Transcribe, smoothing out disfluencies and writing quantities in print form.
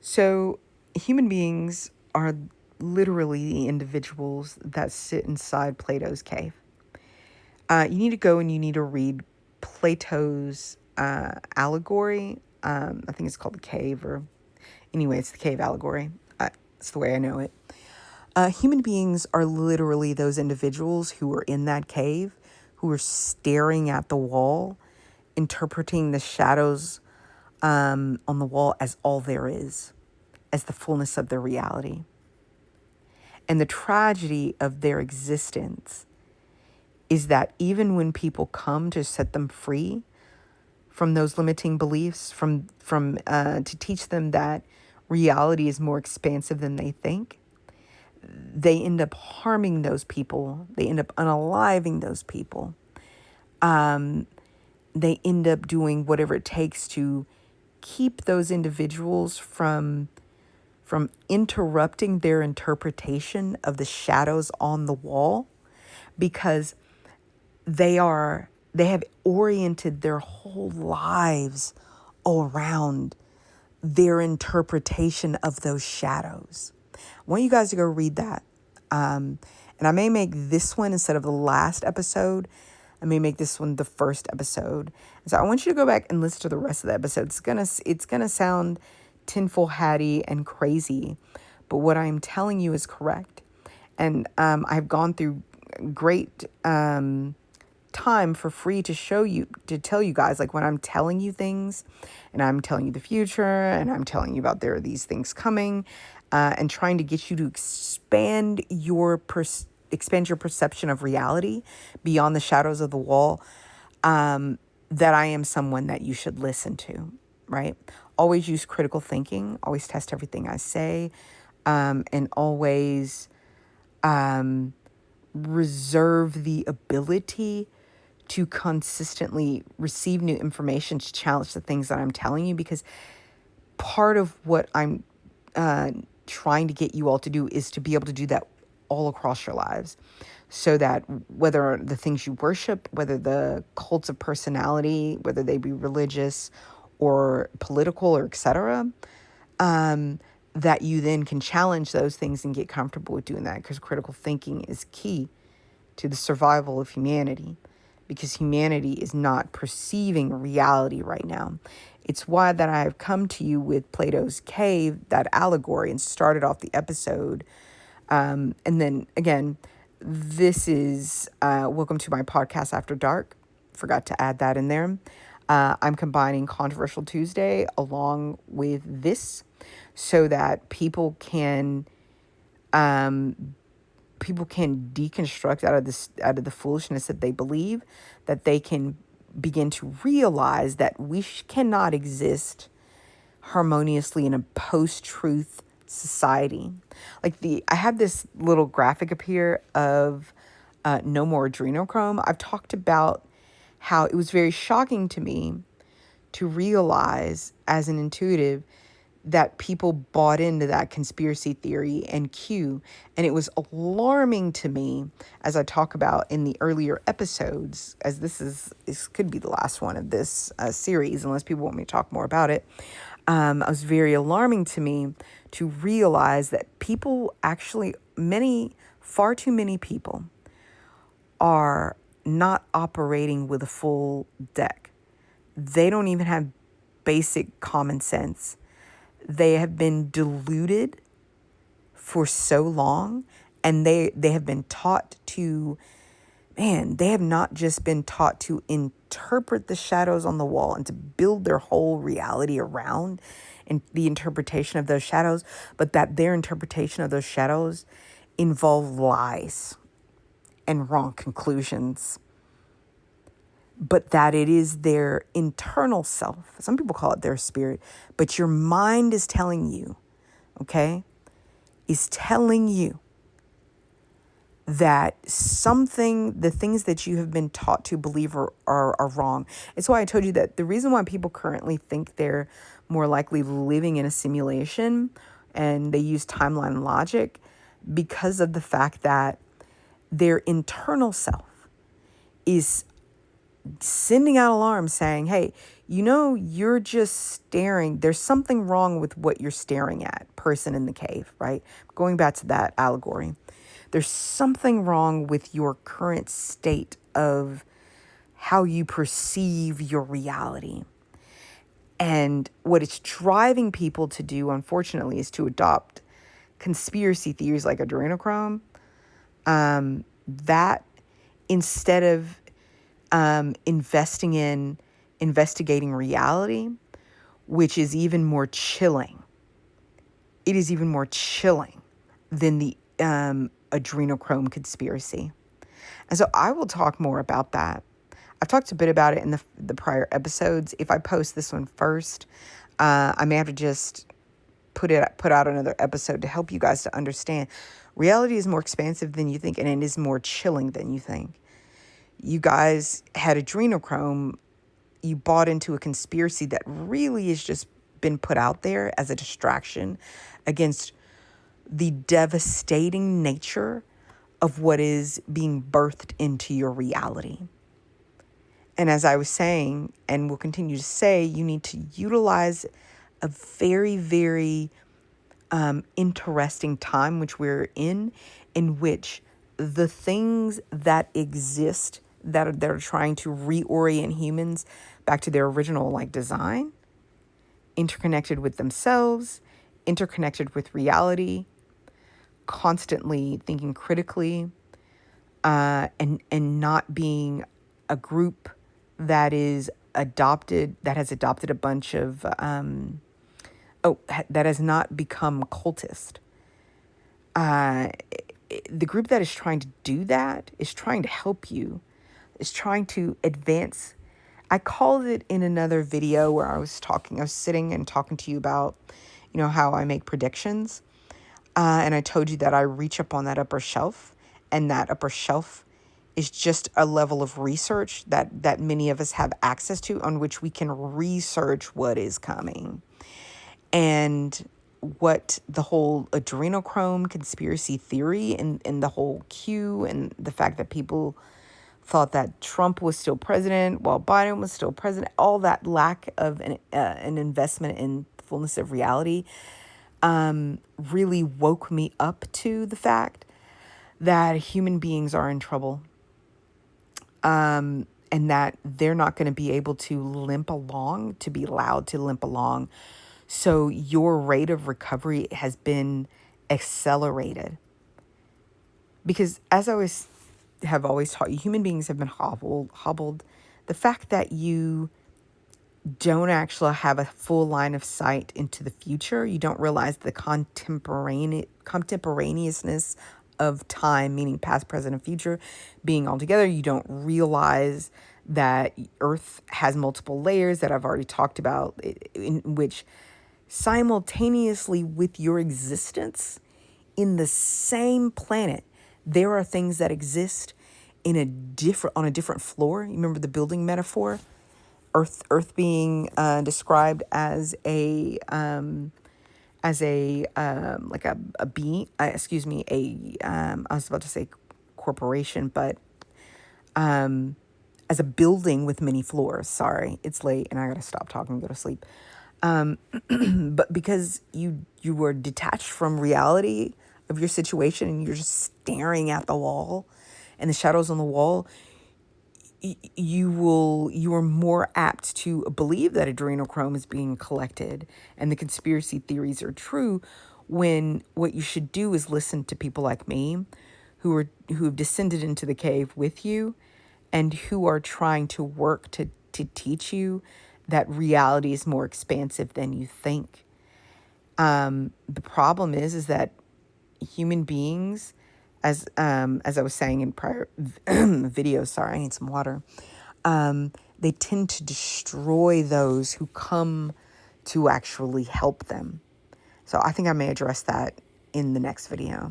So, human beings are literally the individuals that sit inside Plato's cave. You need to go and you need to read Plato's allegory. I think it's called the cave, or anyway, it's the cave allegory. It's the way I know it. Human beings are literally those individuals who are in that cave, who are staring at the wall, interpreting the shadows on the wall as all there is, as the fullness of their reality. And the tragedy of their existence is that even when people come to set them free from those limiting beliefs, from to teach them that reality is more expansive than they think, they end up harming those people. They end up unaliving those people. They end up doing whatever it takes to keep those individuals from interrupting their interpretation of the shadows on the wall, because they have oriented their whole lives around their interpretation of those shadows. I want you guys to go read that. And I may make this one, instead of the last episode, I may make this one the first episode. And so I want you to go back and listen to the rest of the episode. It's gonna sound tinfoil hatty and crazy, but what I'm telling you is correct. And I've gone through great time for free to tell you guys, like when I'm telling you things and I'm telling you the future and I'm telling you about there are these things coming, and trying to get you to expand your perception of reality beyond the shadows of the wall, that I am someone that you should listen to, right? Always use critical thinking, always test everything I say, and always reserve the ability to consistently receive new information to challenge the things that I'm telling you, because part of what I'm trying to get you all to do is to be able to do that all across your lives, so that whether the things you worship, whether the cults of personality, whether they be religious or political or etc., that you then can challenge those things and get comfortable with doing that, because critical thinking is key to the survival of humanity, because humanity is not perceiving reality right now. It's why that I have come to you with Plato's cave, that allegory, and started off the episode. And then again, this is welcome to my podcast After Dark. Forgot to add that in there. I'm combining Controversial Tuesday along with this, so that people can deconstruct out of the foolishness that they believe, that they can begin to realize that we cannot exist harmoniously in a post-truth society. I have this little graphic up here of no more adrenochrome. I've talked about how it was very shocking to me to realize as an intuitive that people bought into that conspiracy theory and Q. And it was alarming to me, as I talk about in the earlier episodes, as this could be the last one of this series, unless people want me to talk more about it. It was very alarming to me to realize that people actually, far too many people are not operating with a full deck. They don't even have basic common sense. They have been deluded for so long, and they have been taught to, they have not just been taught to interpret the shadows on the wall and to build their whole reality around the interpretation of those shadows, but that their interpretation of those shadows involve lies and wrong conclusions, but that it is their internal self. Some people call it their spirit, but your mind is telling you, is telling you that the things that you have been taught to believe are wrong. It's why I told you that the reason why people currently think they're more likely living in a simulation, and they use timeline logic, because of the fact that their internal self is sending out alarms saying, hey, you're just staring. There's something wrong with what you're staring at, person in the cave, right? Going back to that allegory. There's something wrong with your current state of how you perceive your reality. And what it's driving people to do, unfortunately, is to adopt conspiracy theories like adrenochrome, that instead of investigating reality, which is even more chilling. It is even more chilling than the adrenochrome conspiracy. And so I will talk more about that. I've talked a bit about it in the prior episodes. If I post this one first, I may have to just put out another episode to help you guys to understand reality is more expansive than you think, and it is more chilling than you think. You guys had adrenochrome. You bought into a conspiracy that really has just been put out there as a distraction against the devastating nature of what is being birthed into your reality. And as I was saying, and will continue to say, you need to utilize a very, very interesting time, which we're in which the things that exist that are trying to reorient humans back to their original design, interconnected with themselves, interconnected with reality, constantly thinking critically, and not being a group that has adopted a bunch of that has not become cultist. The group that is trying to do that is trying to help you, is trying to advance. I called it in another video where I was sitting and talking to you about, how I make predictions. And I told you that I reach up on that upper shelf, and that upper shelf is just a level of research that many of us have access to, on which we can research what is coming. And what the whole adrenochrome conspiracy theory and the whole Q, and the fact that people thought that Trump was still president while Biden was still president, all that lack of an investment in fullness of reality, really woke me up to the fact that human beings are in trouble, and that they're not going to be able to be allowed to limp along. So your rate of recovery has been accelerated. Because as I have always taught you, human beings have been hobbled. The fact that you don't actually have a full line of sight into the future, you don't realize the contemporaneousness of time, meaning past, present, and future, being all together. You don't realize that Earth has multiple layers that I've already talked about, in which simultaneously with your existence in the same planet, there are things that exist on a different floor. You remember the building metaphor? Earth being described as a like a being. Excuse me, I was about to say corporation, but as a building with many floors. Sorry, it's late and I gotta stop talking and go to sleep. But because you were detached from reality of your situation, and you're just staring at the wall and the shadows on the wall, you are more apt to believe that adrenochrome is being collected and the conspiracy theories are true, when what you should do is listen to people like me who have descended into the cave with you, and who are trying to work to teach you that reality is more expansive than you think. The problem is that human beings, as I was saying in prior videos, sorry, I need some water. They tend to destroy those who come to actually help them. So I think I may address that in the next video.